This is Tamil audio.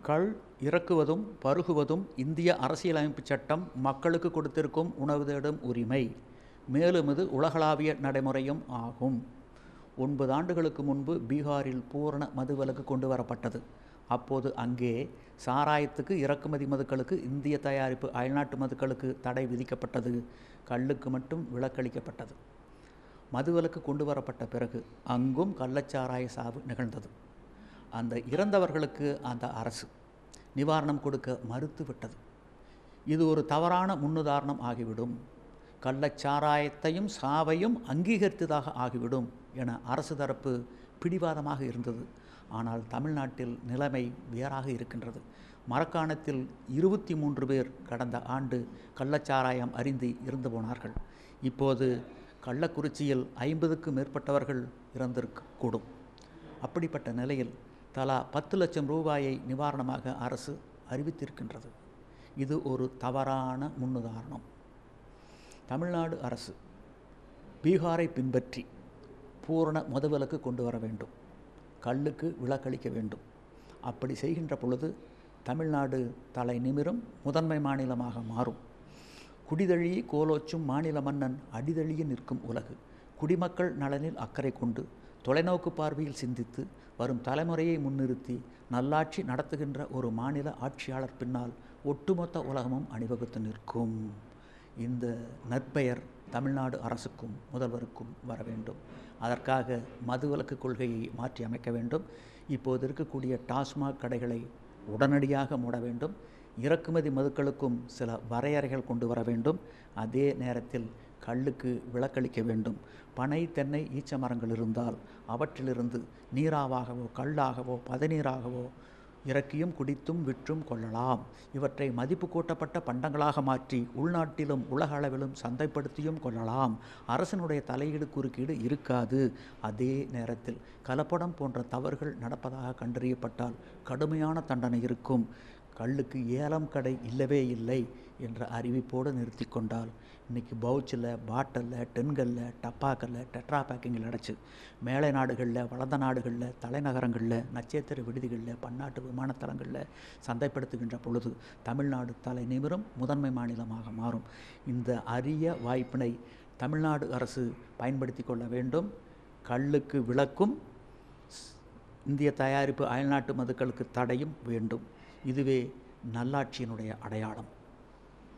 கள் இறக்குவதும் பருகுவதும் இந்திய அரசியலமைப்புச் சட்டம் மக்களுக்கு கொடுத்திருக்கும் உணவு தேடும் உரிமை. மேலும் இது உலகளாவிய நடைமுறையும் ஆகும். 9 ஆண்டுகளுக்கு முன்பு பீகாரில் பூரண மதுவிலக்கு கொண்டு வரப்பட்டது. அப்போது அங்கே சாராயத்துக்கு, இறக்குமதி மதுக்களுக்கு, இந்திய தயாரிப்பு அயல்நாட்டு மதுக்களுக்கு தடை விதிக்கப்பட்டது. கள்ளுக்கு மட்டும் விலக்களிக்கப்பட்டது. மதுவிலக்கு கொண்டு வரப்பட்ட பிறகு அங்கும் கள்ளச்சாராய சாவு நிகழ்ந்தது. அந்த இறந்தவர்களுக்கு அந்த அரசு நிவாரணம் கொடுக்க மறுத்துவிட்டது. இது ஒரு தவறான முன்னுதாரணம் ஆகிவிடும். கள்ளச்சாராயத்தையும் சாவையும் அங்கீகரித்ததாக ஆகிவிடும் என அரசு தரப்பு பிடிவாதமாக இருந்தது. ஆனால் தமிழ்நாட்டில் நிலைமை வேறாக இருக்கின்றது. மரக்காணத்தில் 23 பேர் கடந்த ஆண்டு கள்ளச்சாராயம் அருந்தி இறந்து போனார்கள். இப்போது கள்ளக்குறிச்சியில் 50க்கும் மேற்பட்டவர்கள் இறந்திருக்கக்கூடும். அப்படிப்பட்ட நிலையில் தலா 10 லட்சம் ரூபாயை நிவாரணமாக அரசு அறிவித்திருக்கின்றது. இது ஒரு தவறான முன்னுதாரணம். தமிழ்நாடு அரசு பீகாரை பின்பற்றி பூரண மதுவிலக்கு கொண்டு வர வேண்டும். கள்ளுக்கு விலக்களிக்க வேண்டும். அப்படி செய்கின்ற பொழுது தமிழ்நாடு தலை நிமிரும் முதன்மை மாநிலமாக மாறும். குடிதழியை கோலோச்சும் மாநில மன்னன் அடிதழிய நிற்கும் உலகு. குடிமக்கள் நலனில் அக்கறை கொண்டு தொலைநோக்கு பார்வையில் சிந்தித்து வரும் தலைமுறையை முன்னிறுத்தி நல்லாட்சி நடத்துகின்ற ஒரு மாநில ஆட்சியாளர் பின்னால் ஒட்டுமொத்த உலகமும் அணிவகுத்து நிற்கும். இந்த நற்பெயர் தமிழ்நாடு அரசுக்கும் முதல்வருக்கும் வர வேண்டும். அதற்காக மதுவிலக்கு கொள்கையை மாற்றி அமைக்க வேண்டும். இப்போது இருக்கக்கூடிய டாஸ்மாக் கடைகளை உடனடியாக மூட வேண்டும். இறக்குமதி மதுக்களுக்கும் சில வரையறைகள் கொண்டு வர வேண்டும். அதே நேரத்தில் கள்ளுக்கு விலக்களிக்க வேண்டும். பனை, தென்னை, ஈச்ச மரங்கள் இருந்தால் அவற்றிலிருந்து நீராவாகவோ கல்லாகவோ பதநீராகவோ இறக்கியும் குடித்தும் விற்றும் கொள்ளலாம். இவற்றை மதிப்பு கூட்டப்பட்ட பண்டங்களாக மாற்றி உள்நாட்டிலும் உலக அளவிலும் சந்தைப்படுத்தியும் கொள்ளலாம். அரசினுடைய தலையீடு குறுக்கீடு இருக்காது. அதே நேரத்தில் கலப்படம் போன்ற தவறுகள் நடப்பதாக கண்டறியப்பட்டால் கடுமையான தண்டனை இருக்கும். கள்ளுக்கு ஏலம் கடை இல்லவே இல்லை என்ற அறிவிப்போடு நிறுத்தி கொண்டால் இன்றைக்கி பவுச்சில், பாட்டிலில், டென்களில், டப்பாக்களில், டெட்ரா பேக்கிங்கில் அடைச்சி மேலை நாடுகளில், வளர்ந்த நாடுகளில், தலைநகரங்களில், நட்சத்திர விடுதிகளில், பன்னாட்டு விமானத்தலங்களில் சந்தைப்படுத்துகின்ற பொழுது தமிழ்நாடு தலை நிமிரும் முதன்மை மாநிலமாக மாறும். இந்த அரிய வாய்ப்பினை தமிழ்நாடு அரசு பயன்படுத்தி கொள்ள வேண்டும். கள்ளுக்கு விலக்கும், இந்திய தயாரிப்பு அயல்நாட்டு மதுக்களுக்கு தடையும் வேண்டும். இதுவே நல்லாட்சியினுடைய அடையாளம்.